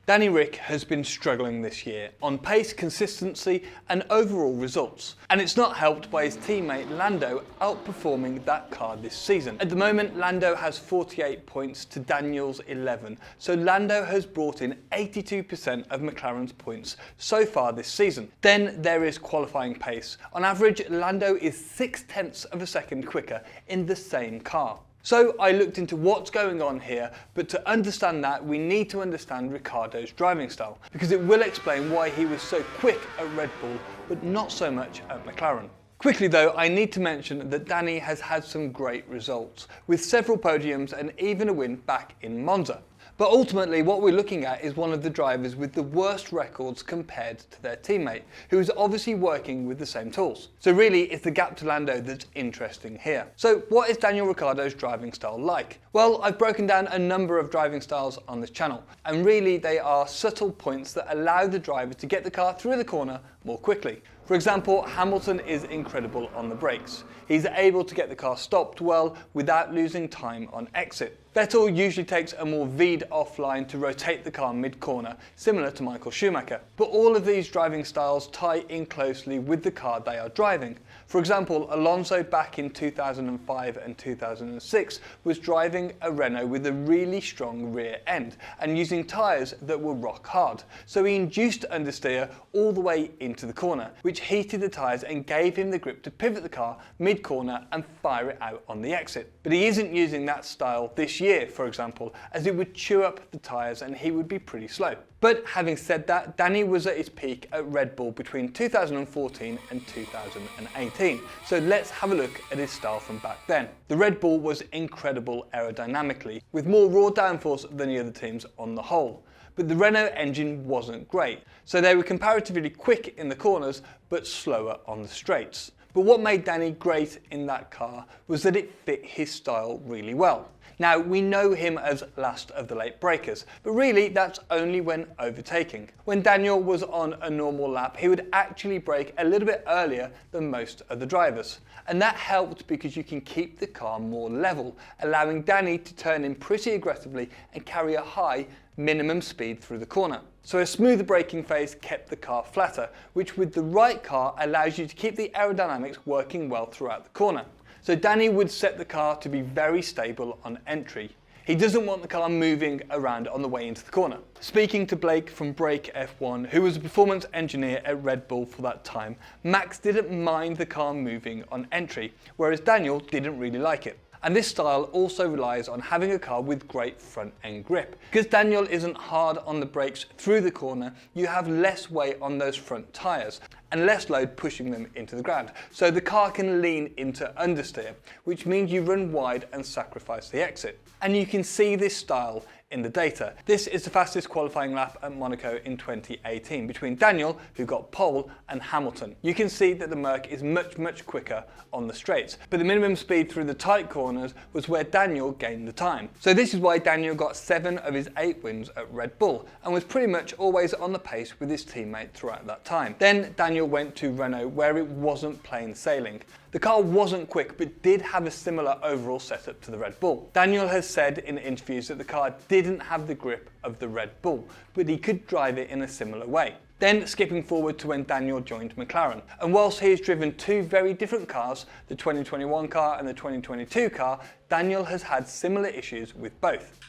Danny Ric has been struggling this year on pace, consistency and overall results, and it's not helped by his teammate Lando outperforming that car this season. At the moment, Lando has 48 points to Daniel's 11, so Lando has brought in 82% of McLaren's points so far this season. Then there is qualifying pace. On average, Lando is 0.6 of a second quicker in the same car. So I looked into what's going on here, but to understand that, we need to understand Ricciardo's driving style, because it will explain why he was so quick at Red Bull, but not so much at McLaren. Quickly though, I need to mention that Danny has had some great results, with several podiums and even a win back in Monza. But ultimately, what we're looking at is one of the drivers with the worst records compared to their teammate, who is obviously working with the same tools. So really, it's the gap to Lando that's interesting here. So what is Daniel Ricciardo's driving style like? Well, I've broken down a number of driving styles on this channel, and really they are subtle points that allow the driver to get the car through the corner more quickly. For example, Hamilton is incredible on the brakes. He's able to get the car stopped well without losing time on exit. Vettel usually takes a more V'd off line to rotate the car mid-corner, similar to Michael Schumacher. But all of these driving styles tie in closely with the car they are driving. For example, Alonso back in 2005 and 2006 was driving a Renault with a really strong rear end and using tyres that were rock hard. So he induced understeer all the way into the corner, which heated the tyres and gave him the grip to pivot the car mid-corner and fire it out on the exit. But he isn't using that style this year, for example, as it would chew up the tyres and he would be pretty slow. But having said that, Danny was at his peak at Red Bull between 2014 and 2018. So let's have a look at his style from back then. The Red Bull was incredible aerodynamically, with more raw downforce than the other teams on the whole. But the Renault engine wasn't great, so they were comparatively quick in the corners, but slower on the straights. But what made Danny great in that car was that it fit his style really well. Now, we know him as last of the late breakers, but really that's only when overtaking. When Daniel was on a normal lap, he would actually brake a little bit earlier than most of the drivers. And that helped because you can keep the car more level, allowing Danny to turn in pretty aggressively and carry a high minimum speed through the corner. So a smoother braking phase kept the car flatter, which with the right car allows you to keep the aerodynamics working well throughout the corner. So Danny would set the car to be very stable on entry. He doesn't want the car moving around on the way into the corner. Speaking to Blake from Brake F1, who was a performance engineer at Red Bull for that time, Max didn't mind the car moving on entry, whereas Daniel didn't really like it. And this style also relies on having a car with great front end grip. Because Daniel isn't hard on the brakes through the corner, you have less weight on those front tyres and less load pushing them into the ground. So the car can lean into understeer, which means you run wide and sacrifice the exit. And you can see this style in the data. This is the fastest qualifying lap at Monaco in 2018 between Daniel, who got pole, and Hamilton. You can see that the Merc is much quicker on the straights, but the minimum speed through the tight corners was where Daniel gained the time. So this is why Daniel got 7 of his 8 wins at Red Bull and was pretty much always on the pace with his teammate throughout that time. Then Daniel went to Renault, where it wasn't plain sailing. The car wasn't quick, but did have a similar overall setup to the Red Bull. Daniel has said in interviews that the car didn't have the grip of the Red Bull, but he could drive it in a similar way. Then skipping forward to when Daniel joined McLaren. And whilst he has driven 2 very different cars, the 2021 car and the 2022 car, Daniel has had similar issues with both.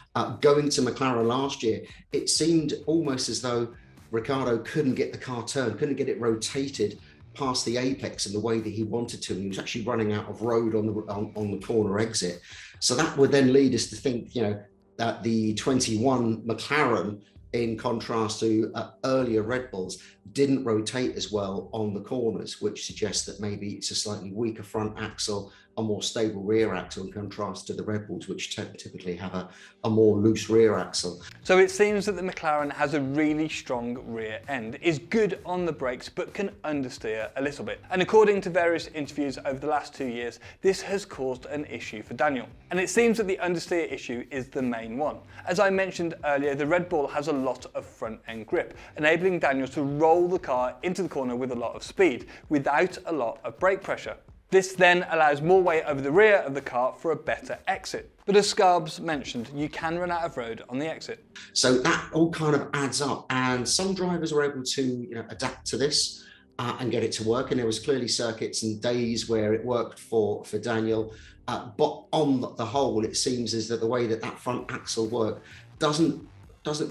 Going to McLaren last year, it seemed almost as though Ricciardo couldn't get the car turned, couldn't get it rotated past the apex in the way that he wanted to. And he was actually running out of road on the corner exit. So that would then lead us to think, that the 21 McLaren, in contrast to earlier Red Bulls, didn't rotate as well on the corners, which suggests that maybe it's a slightly weaker front axle, a more stable rear axle, in contrast to the Red Bulls, which typically have a more loose rear axle. So it seems that the McLaren has a really strong rear end, is good on the brakes, but can understeer a little bit. And according to various interviews over the last 2 years, this has caused an issue for Daniel. And it seems that the understeer issue is the main one. As I mentioned earlier, the Red Bull has a lot of front end grip, enabling Daniel to roll the car into the corner with a lot of speed, without a lot of brake pressure. This then allows more weight over the rear of the car for a better exit. But as Scarbs mentioned, you can run out of road on the exit. So that all kind of adds up, and some drivers were able to adapt to this and get it to work. And there was clearly circuits and days where it worked for Daniel. But on the whole, it seems as that the way that front axle work doesn't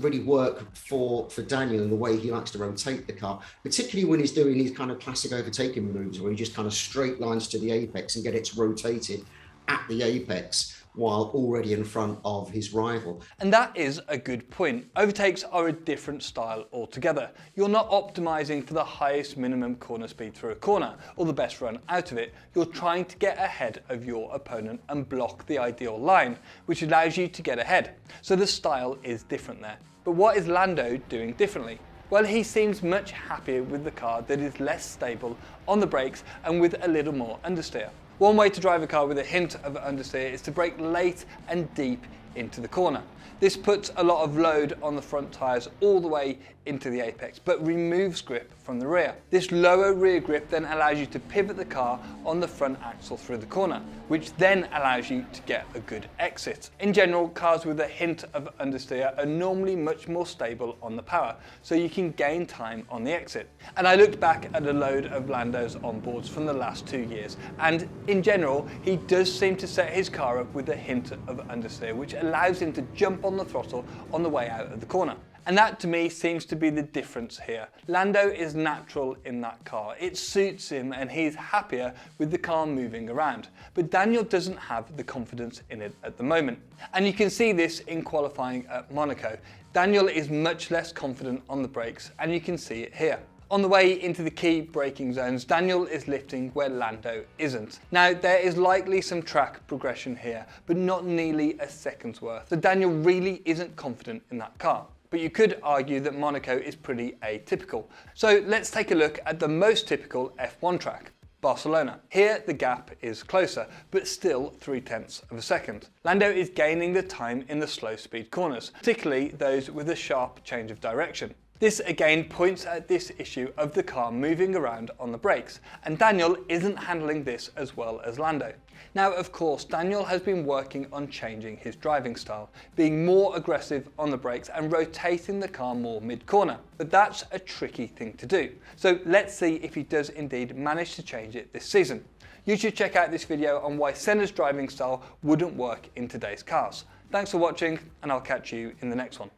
really work for Daniel in the way he likes to rotate the car, particularly when he's doing these kind of classic overtaking moves where he just kind of straight lines to the apex and get it rotated at the apex while already in front of his rival. And that is a good point. Overtakes are a different style altogether. You're not optimizing for the highest minimum corner speed through a corner or the best run out of it. You're trying to get ahead of your opponent and block the ideal line, which allows you to get ahead. So the style is different there. But what is Lando doing differently? Well, he seems much happier with the car that is less stable on the brakes and with a little more understeer. One way to drive a car with a hint of understeer is to brake late and deep into the corner. This puts a lot of load on the front tyres all the way into the apex, but removes grip from the rear. This lower rear grip then allows you to pivot the car on the front axle through the corner, which then allows you to get a good exit. In general, cars with a hint of understeer are normally much more stable on the power, so you can gain time on the exit. And I looked back at a load of Lando's onboards from the last 2 years, and in general, he does seem to set his car up with a hint of understeer, which allows him to jump on the throttle on the way out of the corner. And that to me seems to be the difference here. Lando is natural in that car. It suits him and he's happier with the car moving around. But Daniel doesn't have the confidence in it at the moment. And you can see this in qualifying at Monaco. Daniel is much less confident on the brakes, and you can see it here. On the way into the key braking zones, Daniel is lifting where Lando isn't. Now, there is likely some track progression here, but not nearly a second's worth. So Daniel really isn't confident in that car. But you could argue that Monaco is pretty atypical. So let's take a look at the most typical F1 track, Barcelona. Here the gap is closer, but still 0.3 of a second. Lando is gaining the time in the slow speed corners, particularly those with a sharp change of direction. This again points at this issue of the car moving around on the brakes, and Daniel isn't handling this as well as Lando. Now, of course, Daniel has been working on changing his driving style, being more aggressive on the brakes and rotating the car more mid-corner. But that's a tricky thing to do. So let's see if he does indeed manage to change it this season. You should check out this video on why Senna's driving style wouldn't work in today's cars. Thanks for watching, and I'll catch you in the next one.